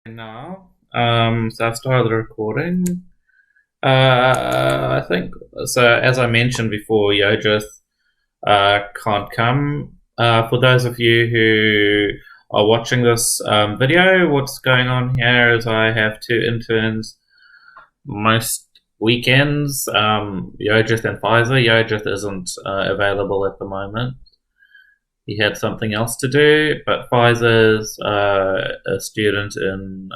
Now, so I've started the recording. I think so. As I mentioned before, Yojith can't come. For those of you who are watching this video, what's going on here is I have two interns most weekends. Yojith and Pfizer. Yojith isn't available at the moment. He had something else to do, but Pfizer's a student in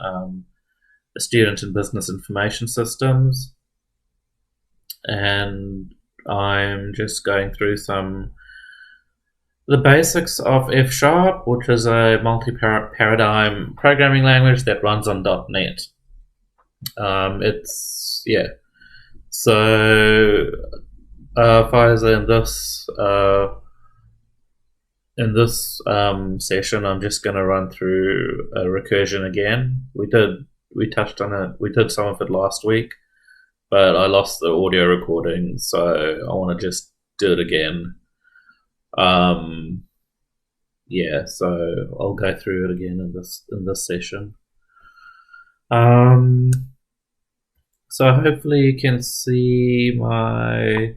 business information systems, and I'm just going through the basics of F Sharp, which is a multi-paradigm programming language that runs on .NET. So Pfizer in this session, I'm just going to run through Recursion again. We touched on it. We did some of it last week, but I lost the audio recording, so I want to just do it again. So I'll go through it again in this session. So hopefully you can see my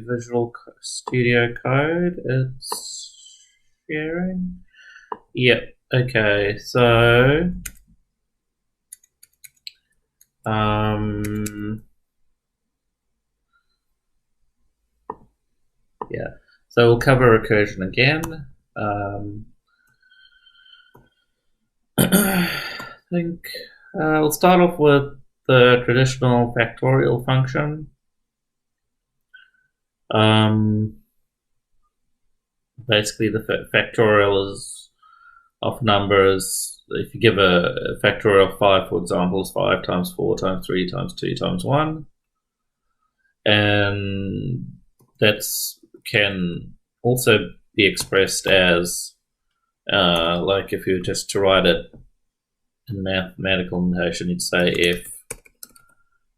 Visual Studio Code. It's sharing. Yep. Okay. So So we'll cover recursion again. I think we'll start off with the traditional factorial function. Basically, the factorial is of numbers. If you give a factorial of 5, for example, is 5 times 4 times 3 times 2 times 1. And that can also be expressed as, like if you were just to write it in mathematical notation, you'd say if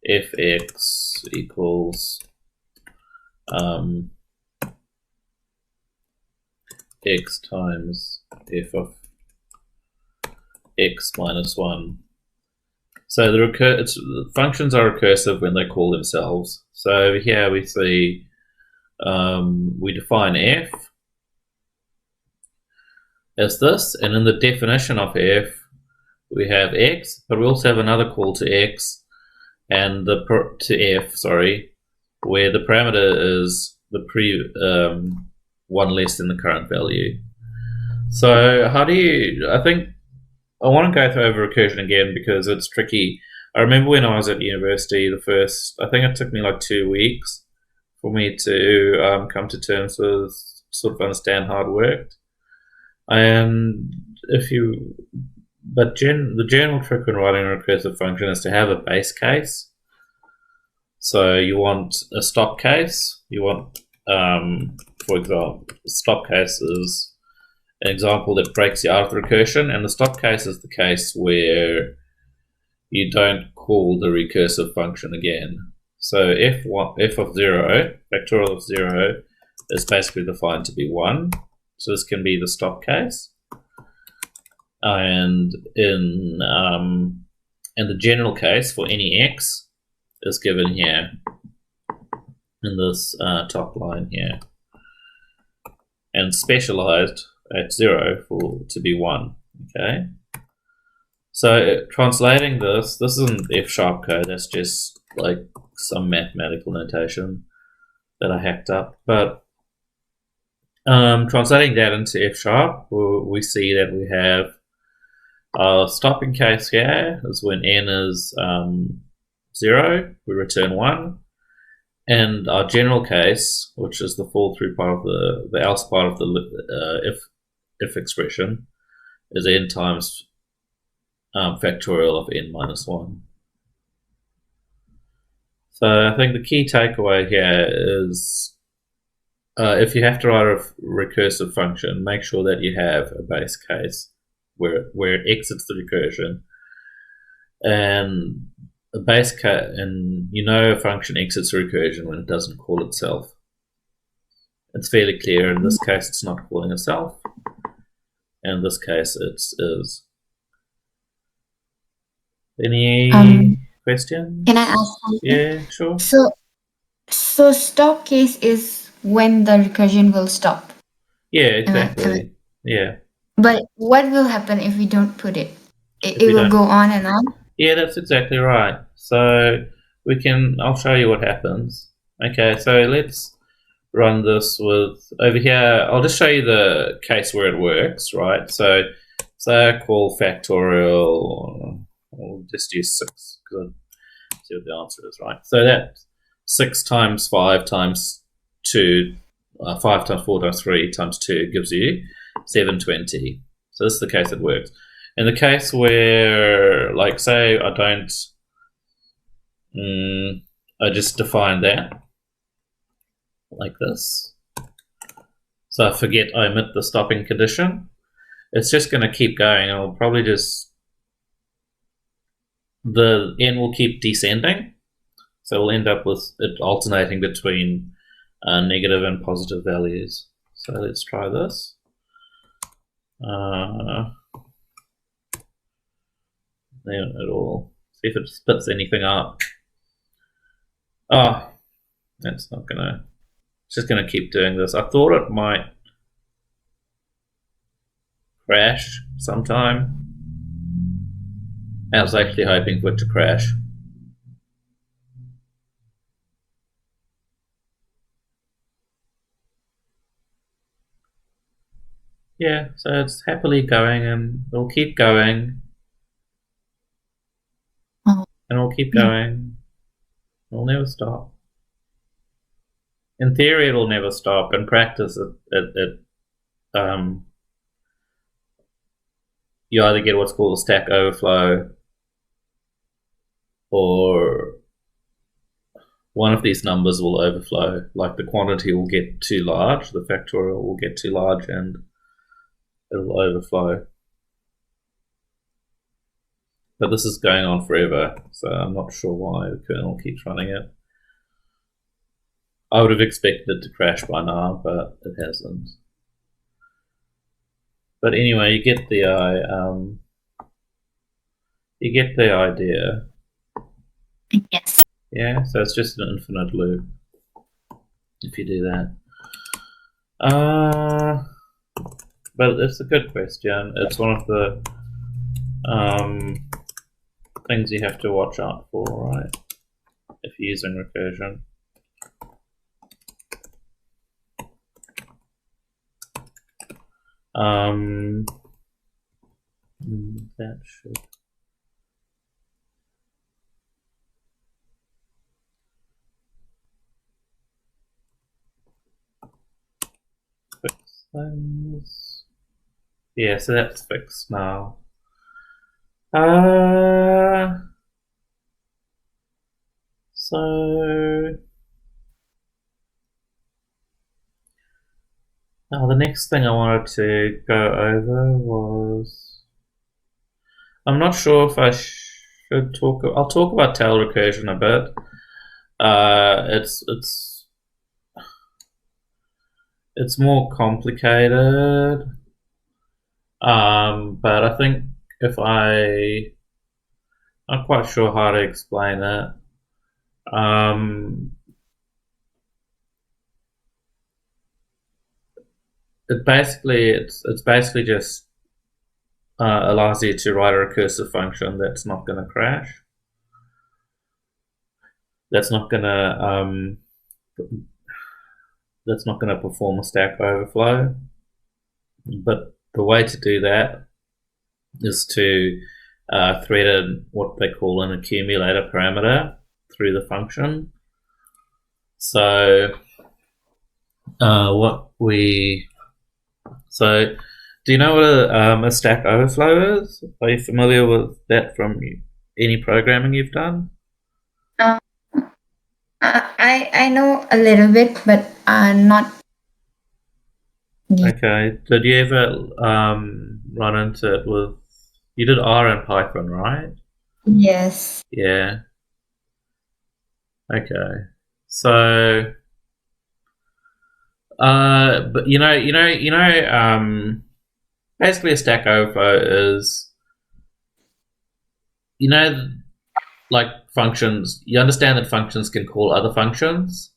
x equals x times f of x minus 1. So the functions are recursive when they call themselves. So over here we see we define f as this, and in the definition of f we have x, but we also have another call to x and to f, where the parameter is the one less than the current value. So how do you? I think I want to go through over recursion again because it's tricky. I remember when I was at university, I think it took me like 2 weeks for me to come to terms with, sort of understand how it worked. And the general trick when writing a recursive function is to have a base case. So you want a stop case. You want, for example, stop case is an example that breaks you out of the recursion, and the stop case is the case where you don't call the recursive function again. So f of 0, factorial of 0, is basically defined to be 1. So this can be the stop case. And in the general case for any x is given here in this top line here, and specialized at 0 to be 1. Okay. So translating this isn't F sharp code. That's just like some mathematical notation that I hacked up. But translating that into F sharp, we see that we have our stopping case here is when n is 0, we return 1. And our general case, which is the fall through part of the else part of the if expression, is n times factorial of n minus 1. So I think the key takeaway here is if you have to write a recursive function, make sure that you have a base case where it exits the recursion, and a base case, and a function exits recursion when it doesn't call itself. It's fairly clear. In this case, it's not calling itself. And in this case, it is. Any questions? Can I ask something? Yeah, sure. So stop case is when the recursion will stop. Yeah, exactly. Yeah. But what will happen if we don't put it? It will go on and on? Yeah, that's exactly right. So I'll show you what happens. Okay, so let's run this with, over here, I'll just show you the case where it works, right? So I call Factorial, I'll just use 6, because I see what the answer is, right? So that's 6 times 5 times 2, 5 times 4 times 3 times 2 gives you 720. So this is the case that works. In the case where, like, say I don't, I just define that like this. So I omit the stopping condition. It's just going to keep going. I'll probably the n will keep descending. So we'll end up with it alternating between negative and positive values. So let's try this. Then it'll see if it splits anything up. Oh, that's not gonna. It's just gonna keep doing this. I thought it might crash sometime. I was actually hoping for it to crash. Yeah, so it's happily going, and it'll keep going. And it'll keep going. It'll never stop. In theory, it'll never stop. In practice, you either get what's called a stack overflow, or one of these numbers will overflow. Like the quantity will get too large, the factorial will get too large, and it'll overflow. But this is going on forever, so I'm not sure why the kernel keeps running it. I would have expected it to crash by now, but it hasn't. But anyway, you get the idea. Yes. Yeah, so it's just an infinite loop if you do that. But it's a good question. It's one of the things you have to watch out for, right? If you're using recursion. That should. Fix things. Yeah, so that's fixed now. So now the next thing I wanted to go over was, I'm not sure if I should talk. I'll talk about tail recursion a bit. It's more complicated, but I think I'm not quite sure how to explain it. It's basically just allows you to write a recursive function that's not going to crash. That's not going to perform a stack overflow. But the way to do that is to thread in what they call an accumulator parameter through the function. So do you know what a stack overflow is? Are you familiar with that from any programming you've done? I know a little bit, but not. Okay. Did you ever run into it with? You did R and Python, right? Yes. Yeah. Okay. So, but basically a Stack Overflow is, you know, like functions. You understand that functions can call other functions,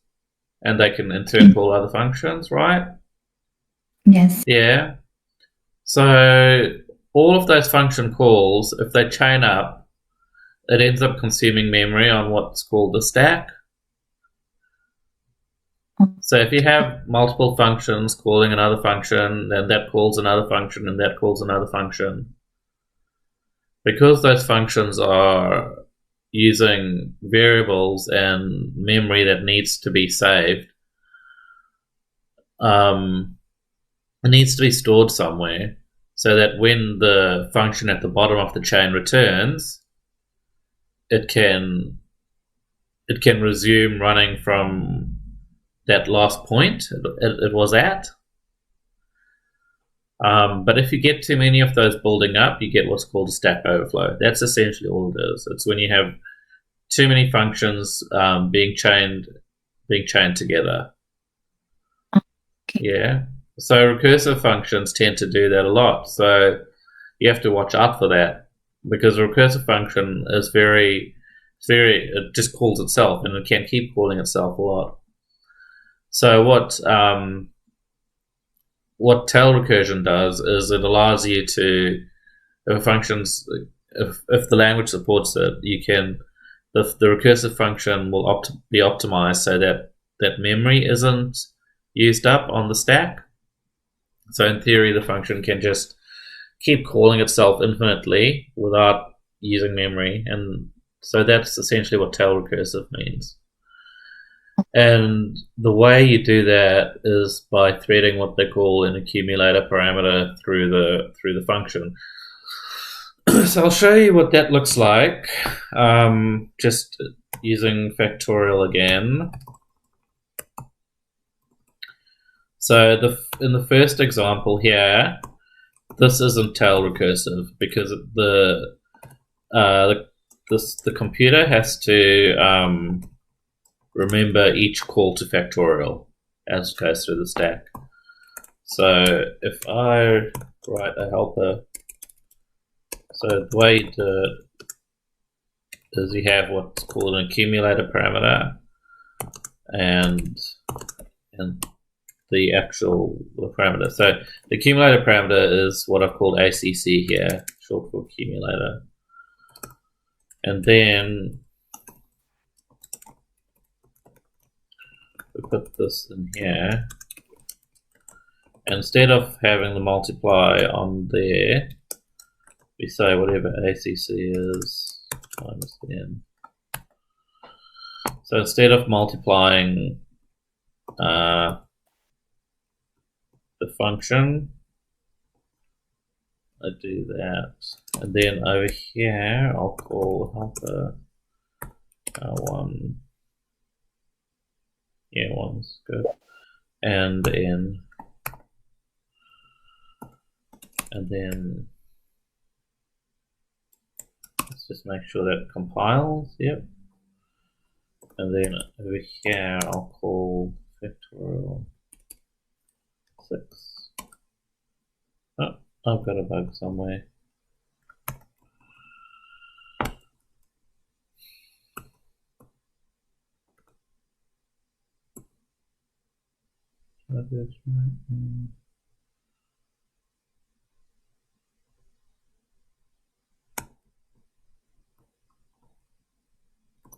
and they can in turn call other functions, right? Yes. Yeah. So all of those function calls, if they chain up, it ends up consuming memory on what's called the stack. So if you have multiple functions calling another function, then that calls another function, and that calls another function, because those functions are using variables and memory that needs to be saved, it needs to be stored somewhere so that when the function at the bottom of the chain returns, it can resume running from that last point it was at. But if you get too many of those building up, you get what's called a stack overflow. That's essentially all it is. It's when you have too many functions being chained together. Okay. Yeah. So recursive functions tend to do that a lot. So you have to watch out for that, because a recursive function is it just calls itself, and it can keep calling itself a lot. So what tail recursion does is it allows you to, if if the language supports it, you can the recursive function will be optimized so that memory isn't used up on the stack. So in theory, the function can just keep calling itself infinitely without using memory, and so that's essentially what tail recursive means. And the way you do that is by threading what they call an accumulator parameter through the function. So I'll show you what that looks like, just using Factorial again. So in the first example here, this isn't tail recursive because the computer has to remember each call to Factorial as it goes through the stack. So if I write a helper, so the way you do it is you have what's called an accumulator parameter and the actual parameter. So the accumulator parameter is what I've called ACC here, short for accumulator. And then we put this in here. And instead of having the multiply on there, we say whatever ACC is minus n. So instead of multiplying the function, I do that, and then over here I'll call helper one. Yeah, one's good, and then let's just make sure that compiles. Yep. And then over here I'll call Factorial 6. Oh, I've got a bug somewhere.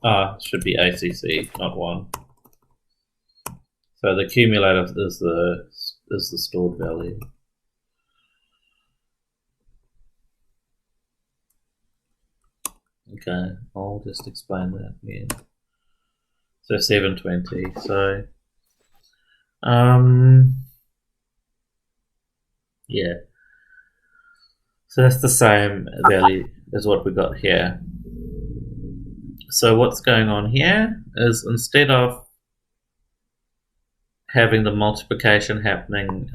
It should be ACC, not 1. So the accumulator is the stored value. Okay, I'll just explain that again. So 720. So yeah. So that's the same value as what we got here. So what's going on here is, instead of having the multiplication happening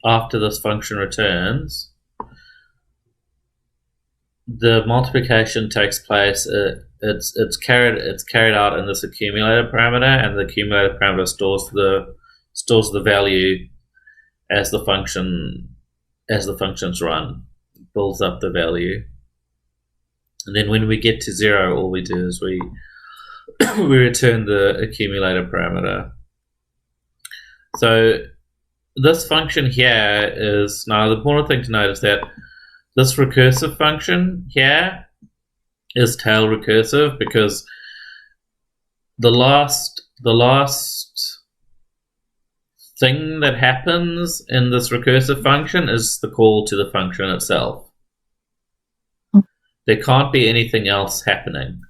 after this function returns, the multiplication takes place. It's carried out in this accumulator parameter, and the accumulator parameter stores the value as the functions run, builds up the value, and then when we get to 0, all we do is we we return the accumulator parameter. So this function here is, now the important thing to note is that this recursive function here is tail recursive, because the last thing that happens in this recursive function is the call to the function itself. There can't be anything else happening.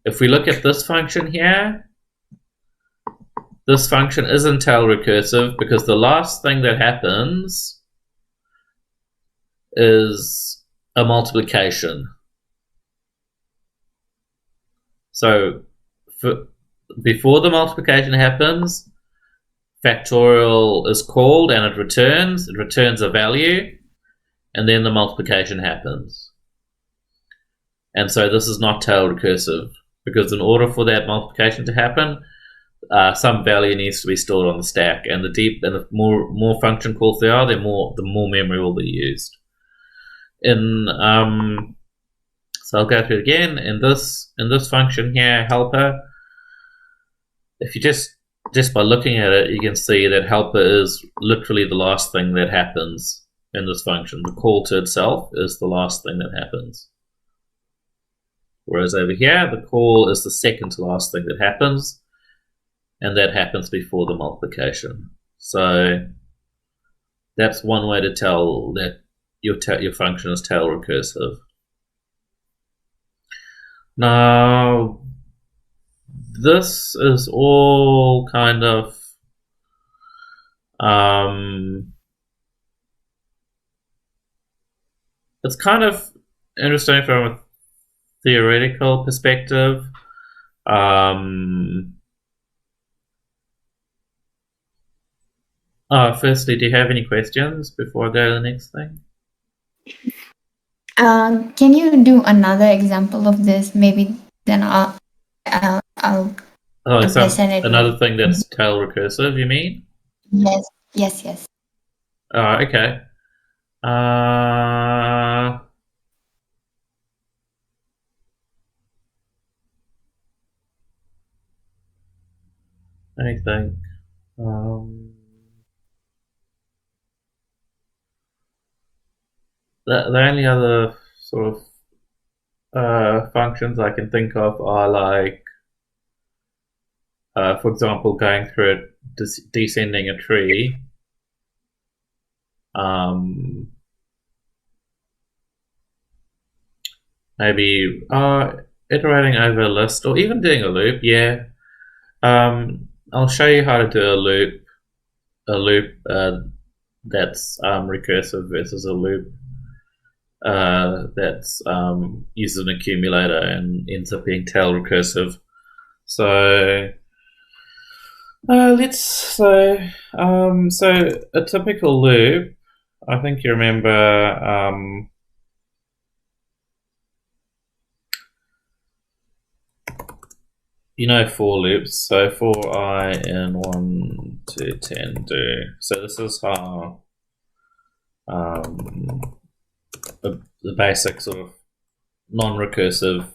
If we look at this function here, this function isn't tail recursive because the last thing that happens is a multiplication. So before the multiplication happens, Factorial is called and it returns a value, and then the multiplication happens. And so this is not tail recursive, because in order for that multiplication to happen, some value needs to be stored on the stack, and the more function calls there are, the more memory will be used. So I'll go through it again. In this function here, helper, if you just by looking at it, you can see that helper is literally the last thing that happens in this function. The call to itself is the last thing that happens. Whereas over here, the call is the second to last thing that happens, and that happens before the multiplication. So that's one way to tell that your function is tail recursive. Now, this is all kind of it's kind of interesting from a theoretical perspective. Firstly, do you have any questions before I go to the next thing? Can you do another example of this? Maybe then I'll another thing that's tail recursive, you mean? Yes. Okay. Let me think. The only other sort of functions I can think of are like, for example, going through it, descending a tree. Maybe iterating over a list, or even doing a loop. Yeah. I'll show you how to do a loop that's recursive versus a loop that's uses an accumulator and ends up being tail recursive. So so a typical loop, I think you remember for loops. So for I in 1 to 10 do. So this is how the basic sort of non-recursive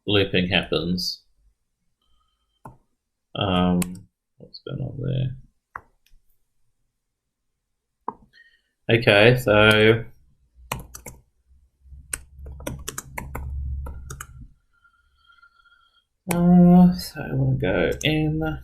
looping happens. What's going on there? Okay, so I want to go in.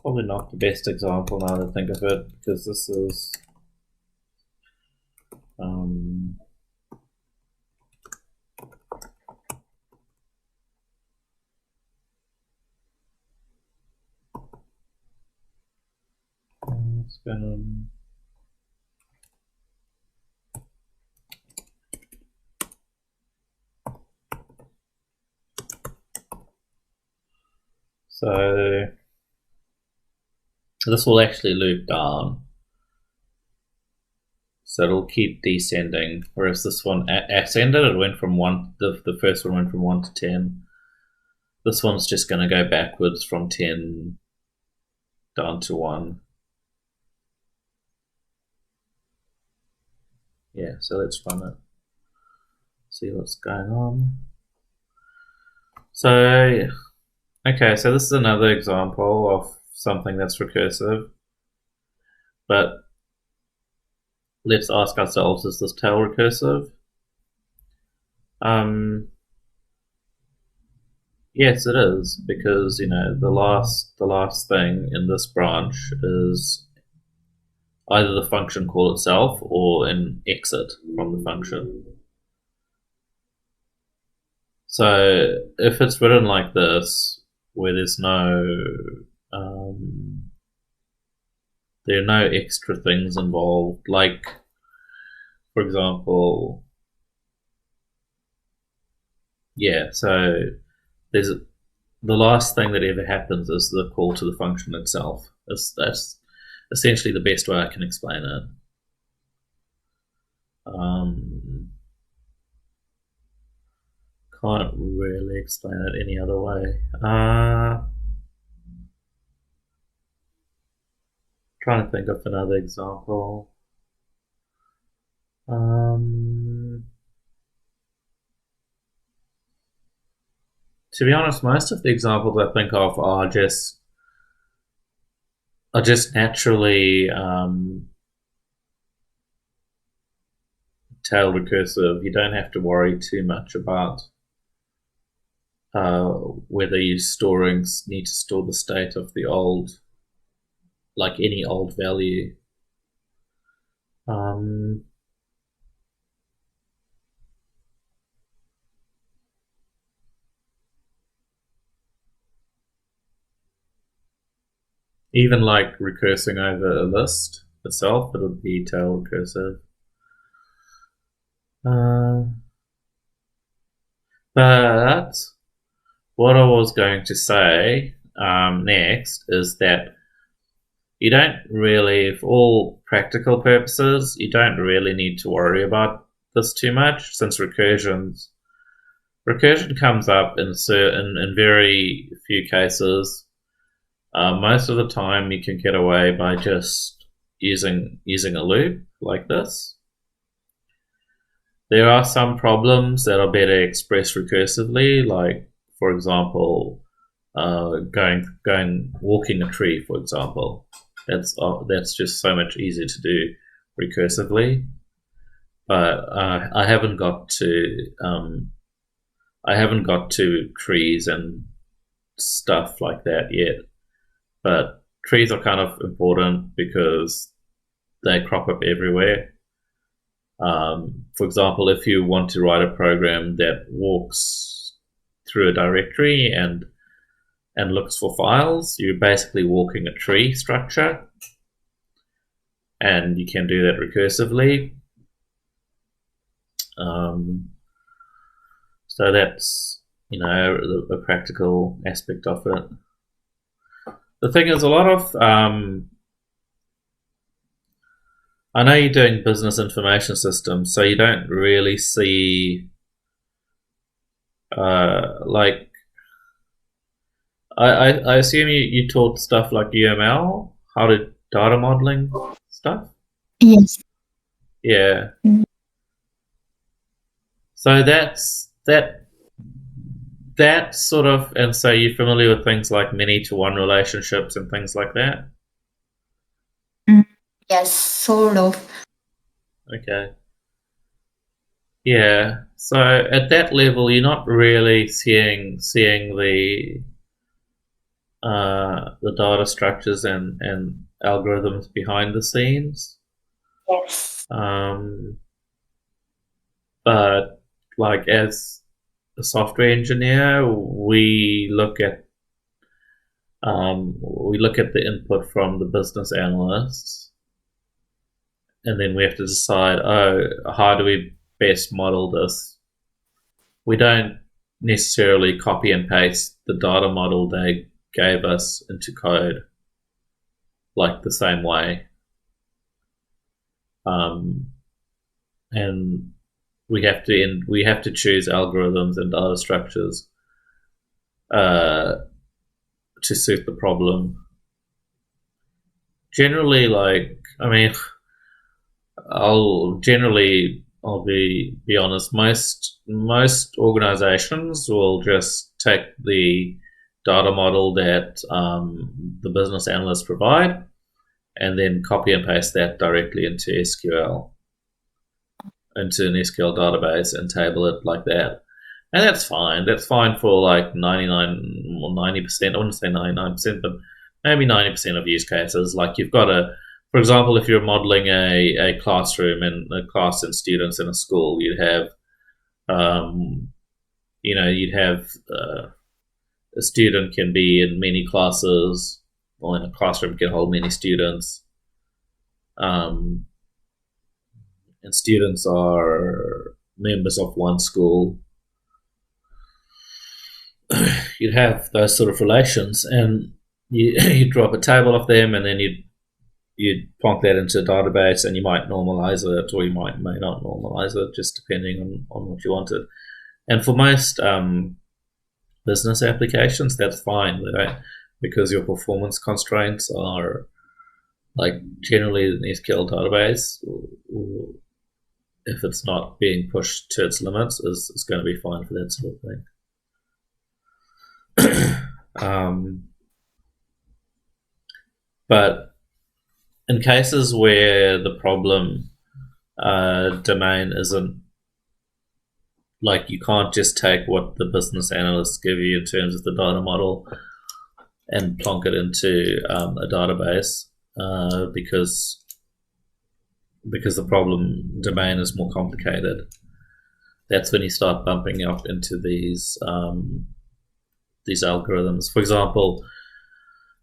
probably not the best example now to think of it, because this is it's been so this will actually loop down, so it'll keep descending, whereas this one ascended, it went from 1, the first one went from 1 to 10. This one's just going to go backwards from 10 down to 1. Yeah, so let's run it, see what's going on. So, okay, so this is another example of something that's recursive, but let's ask ourselves, is this tail recursive? Yes, it is, because the last thing in this branch is either the function call itself or an exit from the function. So if it's written like this, where there are no extra things involved, like, for example, so there's the last thing that ever happens is the call to the function itself. That's essentially the best way I can explain it. Can't really explain it any other way. Trying to think of another example. To be honest, most of the examples I think of are just naturally tail recursive. You don't have to worry too much about whether you need to store the state of the old, like any old value. Even like recursing over a list itself, it would be tail recursive. But what I was going to say next is that you don't really, for all practical purposes, you don't really need to worry about this too much, since recursion comes up in very few cases. Most of the time, you can get away by just using a loop like this. There are some problems that are better expressed recursively, like, for example, walking a tree, for example. That's just so much easier to do recursively. But I haven't got to trees and stuff like that yet. But trees are kind of important because they crop up everywhere. For example, if you want to write a program that walks through a directory and looks for files, you're basically walking a tree structure, and you can do that recursively. So that's a practical aspect of it. The thing is, a lot of I know you're doing business information systems, so you don't really see like I assume you taught stuff like UML, how to data modeling stuff. Yes. Yeah. Mhm. So that sort of, and so you're familiar with things like many-to-one relationships and things like that. Yes, sort of. Okay. Yeah. So at that level, you're not really seeing the data structures and algorithms behind the scenes. Yes. But like as a software engineer, we look at the input from the business analysts, and then we have to decide, how do we best model this? We don't necessarily copy and paste the data model they gave us into code like the same way. And we have to choose algorithms and data structures to suit the problem. Generally, I'll be honest. Most organizations will just take the data model that the business analysts provide, and then copy and paste that directly into SQL, into an SQL database, and table it like that. And that's fine. That's fine for like 90%. I wouldn't say 99%, but maybe 90% of use cases. Like you've got for example, if you're modeling a classroom and a class and students in a school, you'd have, a student can be in many classes, or in a classroom can hold many students. And students are members of one school. You'd have those sort of relations, and you drop a table of them, and then you'd plonk that into a database, and you might normalize it, or you may not normalize it, just depending on what you wanted. And for most business applications, that's fine, because your performance constraints are like generally an SQL database, if it's not being pushed to its limits, is going to be fine for that sort of thing. But in cases where the problem domain isn't, like, you can't just take what the business analysts give you in terms of the data model and plonk it into a database, because the problem domain is more complicated. That's when you start bumping up into these algorithms. For example,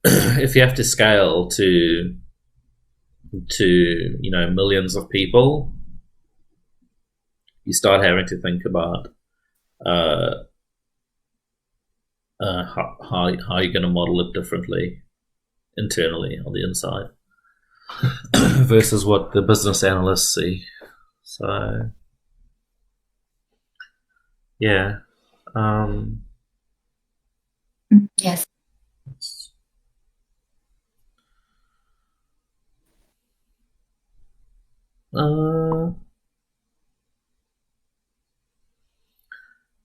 if you have to scale to millions of people, you start having to think about how you're going to model it differently internally on the inside versus what the business analysts see. So yeah. Yes.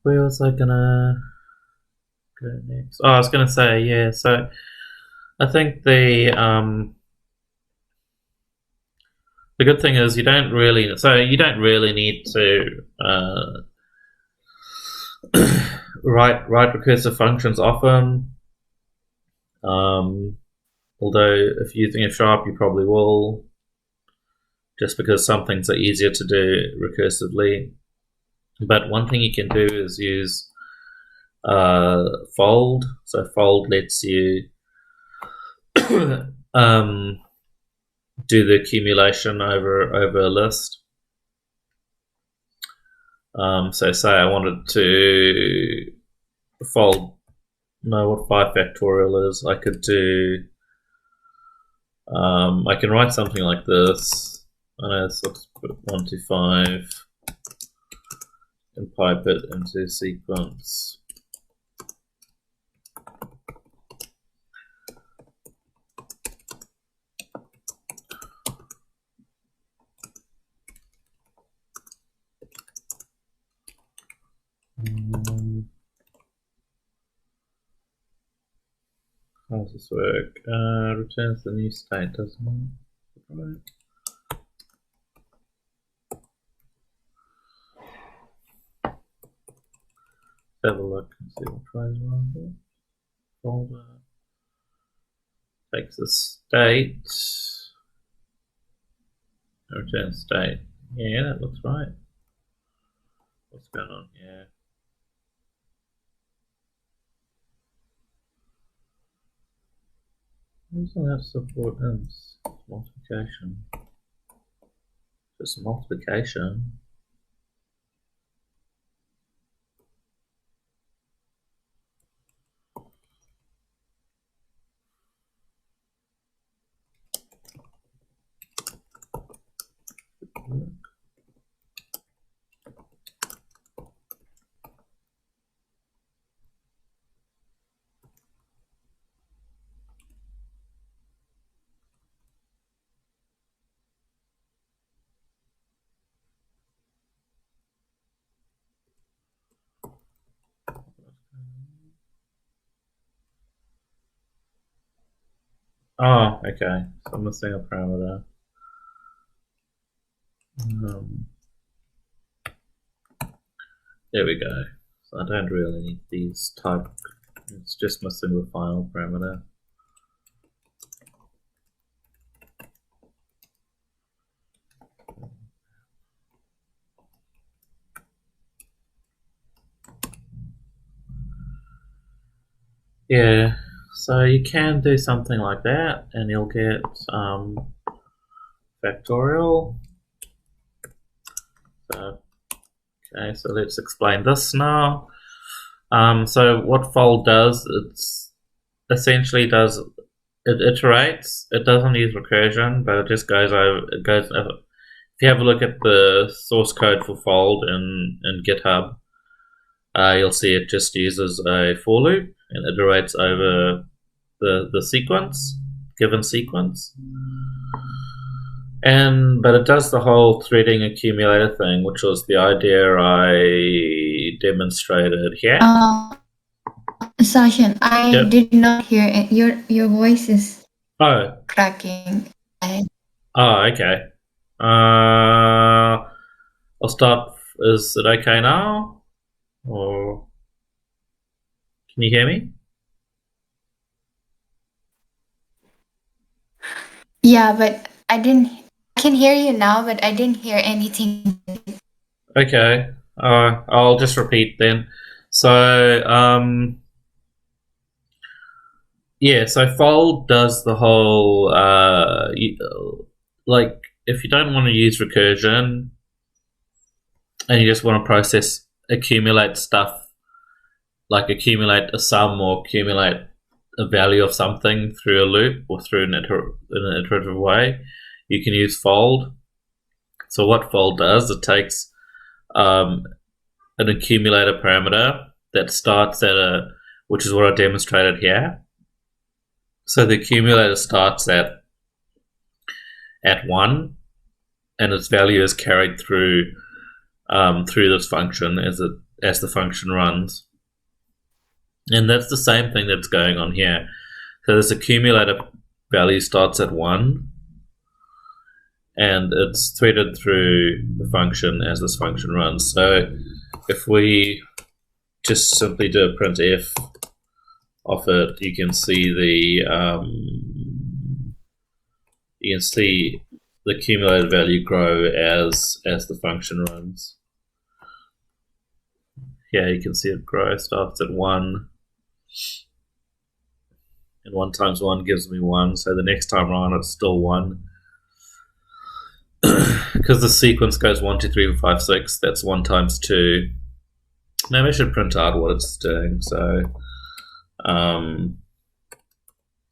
Where was I gonna go next? Oh, I was gonna say, yeah. So I think the good thing is you don't really need to write recursive functions often. Although if you're using a sharp, you probably will, just because some things are easier to do recursively. But one thing you can do is use fold. So fold lets you do the accumulation over a list. So say I wanted to know what 5 factorial is. I could do. I can write something like this. So let's put 1 to 5 and pipe it into sequence. How does this work? Returns the new state, doesn't it? Right. Have a look and see what tries around here. Folder. takes the state, return state. Yeah, that looks right. What's going on here? Doesn't have support ints. Multiplication. Just multiplication. Oh, okay. So I'm missing a parameter. There we go. So I don't really need these type. It's just missing the final parameter. Yeah, so you can do something like that, and you'll get Factorial. So, okay, so let's explain this now. So what fold does, it's essentially does, it iterates. It doesn't use recursion, but it just goes over. It goes over. If you have a look at the source code for fold in GitHub, you'll see it just uses a for loop and iterates over the sequence, given sequence. But it does the whole threading accumulator thing, which was the idea I demonstrated here. Sachin, I did not hear it. Your voice is cracking. Oh, okay. I'll start. Is it okay now? Or can you hear me? Yeah, but I can hear you now, but I didn't hear anything. Okay. I'll just repeat then. So, yeah, so fold does the whole, like, if you don't want to use recursion and you just want to accumulate stuff, like accumulate a sum or accumulate a value of something through a loop or through in an iterative way, you can use fold. So what fold does, it takes an accumulator parameter that starts at which is what I demonstrated here. So the accumulator starts at 1, and its value is carried through this function as the function runs. And that's the same thing that's going on here. So this accumulator value starts at 1, and it's threaded through the function as this function runs. So if we just simply do a printf of it, you can see the accumulated value grow as the function runs. Yeah, you can see it grow. It starts at 1, and 1 times 1 gives me 1. So the next time around, it's still 1. Because the sequence goes 1, 2, 3, 4, 5, 6. That's 1 times 2. Now we should print out what it's doing. So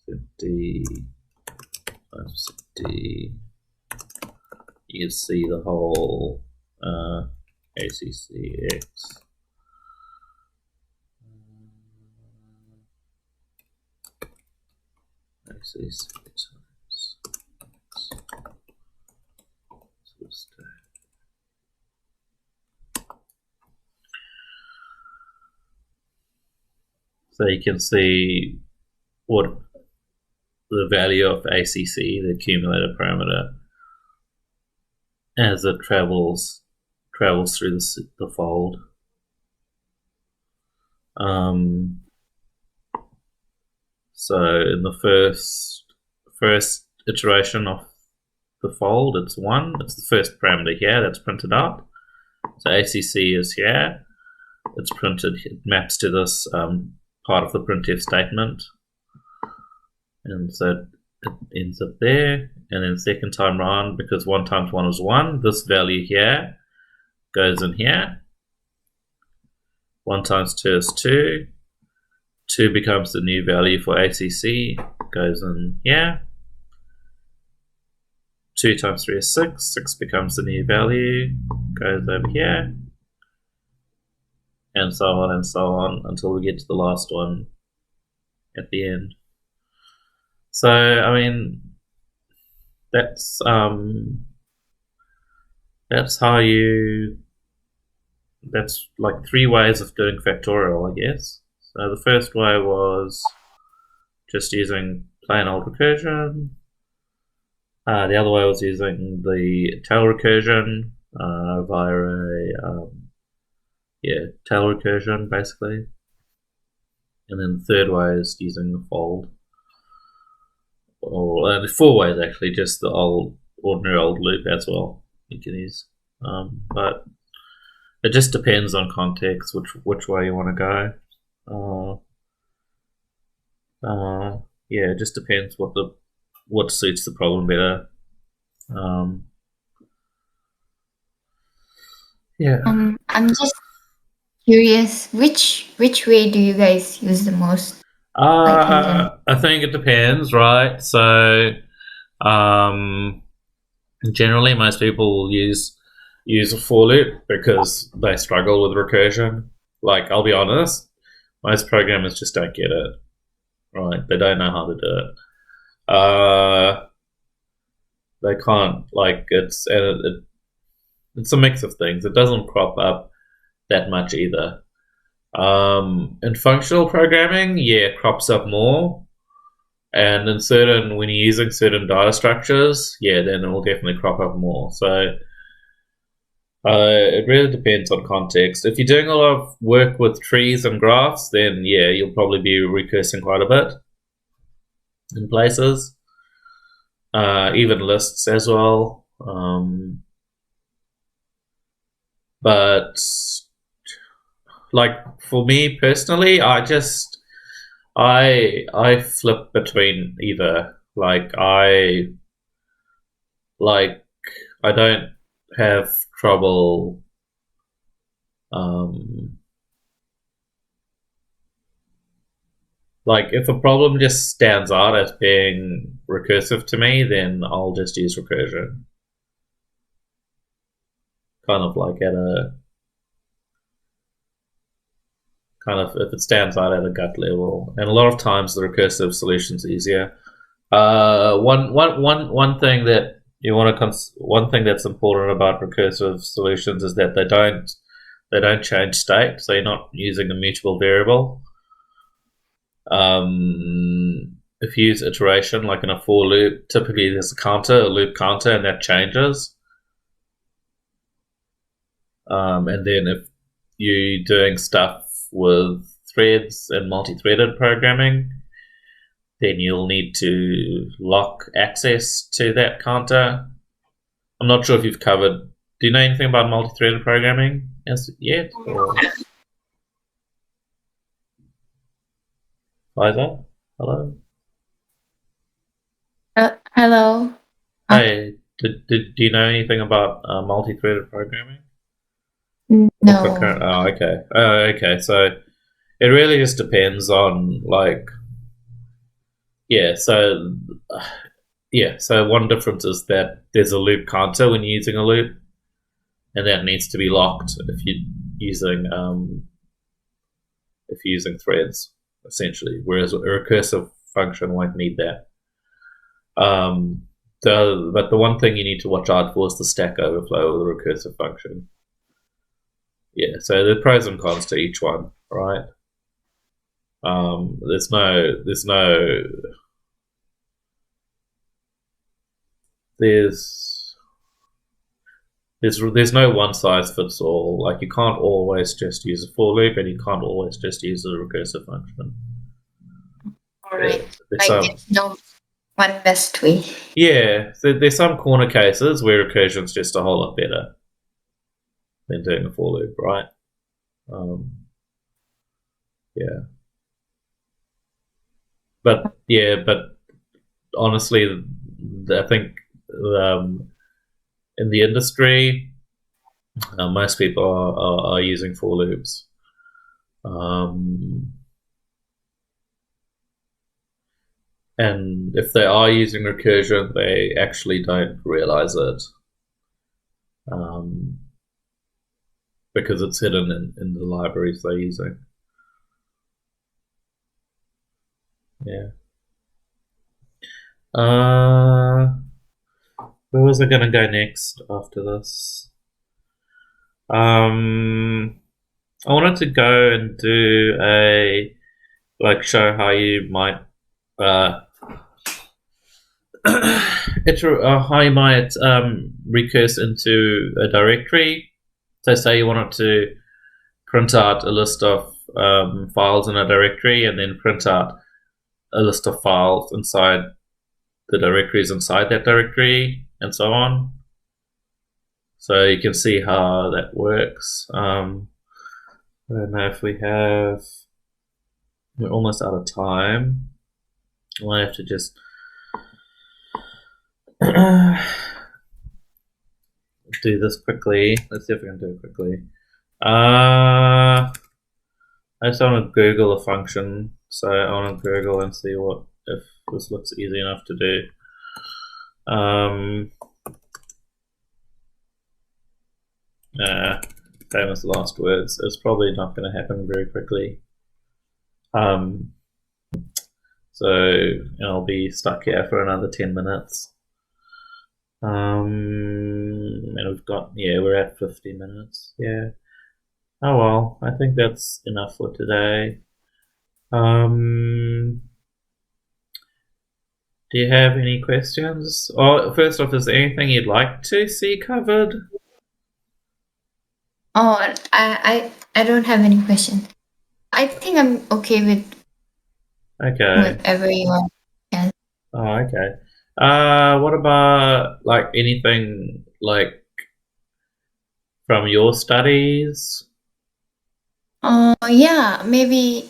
50 times 50. You can see the whole ACCX. ACC times. So you can see what the value of ACC, the accumulator parameter, as it travels through the fold. So in the first first iteration of the fold, it's 1. It's the first parameter here that's printed out. So ACC is here. It's printed, it maps to this part of the printf statement. And so it ends up there. And then second time round, because 1 times 1 is 1, this value here goes in here. 1 times 2 is 2. 2 becomes the new value for ACC, goes in here. 2 times 3 is 6. 6 becomes the new value, goes over here. And so on until we get to the last one at the end. So, I mean, that's how you, that's like 3 ways of doing factorial, I guess. So the first way was just using plain old recursion. The other way was using the tail recursion via a tail recursion basically. And then the third way is using the fold. Or the 4 ways actually, just the ordinary old loop as well you can use. But it just depends on context which way you want to go. Yeah, it just depends what suits the problem better. Yeah. I'm just curious, which way do you guys use the most? I think it depends, right? So, generally, most people use a for loop because they struggle with recursion. Like, I'll be honest, most programmers just don't get it, right? They don't know how to do it. They can't, like, it's a mix of things. It doesn't crop up that much either. In functional programming, it crops up more. And in when you're using certain data structures, then it will definitely crop up more. So it really depends on context. If you're doing a lot of work with trees and graphs, then you'll probably be recursing quite a bit in places. Even lists as well. But like for me personally, I flip between either. I don't have trouble like if a problem just stands out as being recursive to me, then I'll just use recursion. Kind of like if it stands out at a gut level, and a lot of times the recursive solution's easier. One thing that you want to one thing that's important about recursive solutions is that they don't change state, so you're not using a mutable variable. If you use iteration, like in a for loop, typically there's a loop counter, and that changes. And then if you're doing stuff with threads and multi-threaded programming, then you'll need to lock access to that counter. I'm not sure if you've covered. Do you know anything about multi-threaded programming as yet? Or? Liza? Hello? Hello. Hey, do you know anything about multi-threaded programming? No. Oh, okay. Okay, so it really just depends on so one difference is that there's a loop counter when you're using a loop, and that needs to be locked if you're using threads, essentially, whereas a recursive function won't need that. But the one thing you need to watch out for is the stack overflow of the recursive function. Yeah, so there are pros and cons to each one, right? There's no one size fits all. Like, you can't always just use a for loop, and you can't always just use a recursive function. All right. There's no one best way. Yeah, so there's some corner cases where recursion's just a whole lot better than doing a for loop, right? Yeah. But honestly, I think in the industry, most people are using for loops. And if they are using recursion, they actually don't realize it because it's hidden in the libraries they're using. Yeah. Where was I going to go next after this? I wanted to go and do show how you might how you might recurse into a directory. So say you wanted to print out a list of files in a directory and then print out a list of files inside the directories inside that directory and so on. So you can see how that works. I don't know if we're almost out of time. I have to just do this quickly. Let's see if we can do it quickly. I just want to Google a function. So I want to Google and see if this looks easy enough to do. Famous last words. It's probably not going to happen very quickly. So I'll be stuck here for another 10 minutes. And we're at 50 minutes. Yeah. Oh well, I think that's enough for today. Do you have any questions? Oh, first off, is there anything you'd like to see covered? Oh, I don't have any question. I think I'm okay with whatever you want. Yeah. Oh, okay. What about anything from your studies? Yeah, maybe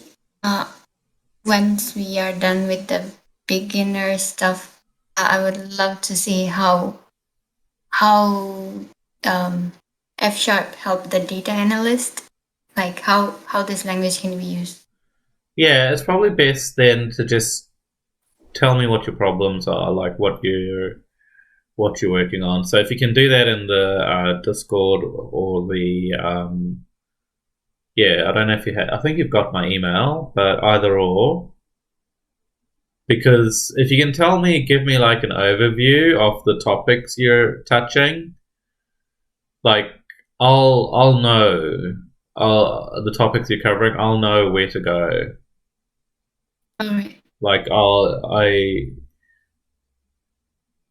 once we are done with the beginner stuff, I would love to see how F# help the data analyst, like how this language can be used. Yeah, it's probably best then to just tell me what your problems are, like what you're working on. So if you can do that in the Discord or the I don't know if you have. I think you've got my email, but either or. Because if you can give me like an overview of the topics you're touching, like I'll know the topics you're covering. I'll know where to go. All right. Like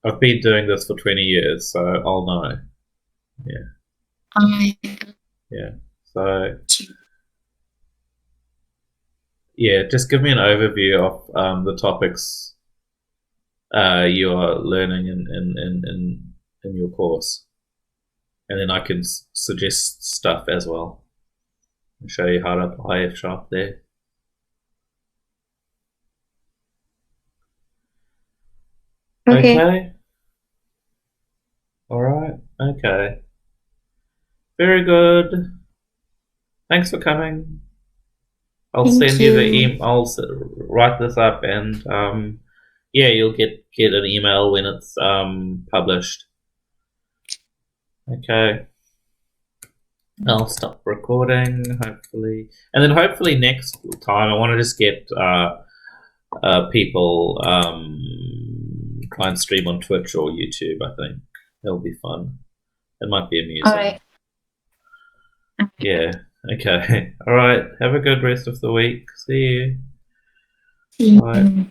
I've been doing this for 20 years, so I'll know. Yeah. All right. Yeah. So yeah, just give me an overview of the topics you are learning in your course, and then I can suggest stuff as well and show you how to apply F# there. Okay. All right. Okay. Very good. Thanks for coming. I'll send you the email. I'll write this up, and you'll get an email when it's published. Okay. I'll stop recording, hopefully, and then hopefully next time I want to just get people try and stream on Twitch or YouTube. I think that'll be fun. It might be amusing. All right. Yeah. Okay. All right. Have a good rest of the week. See you. See you. Bye.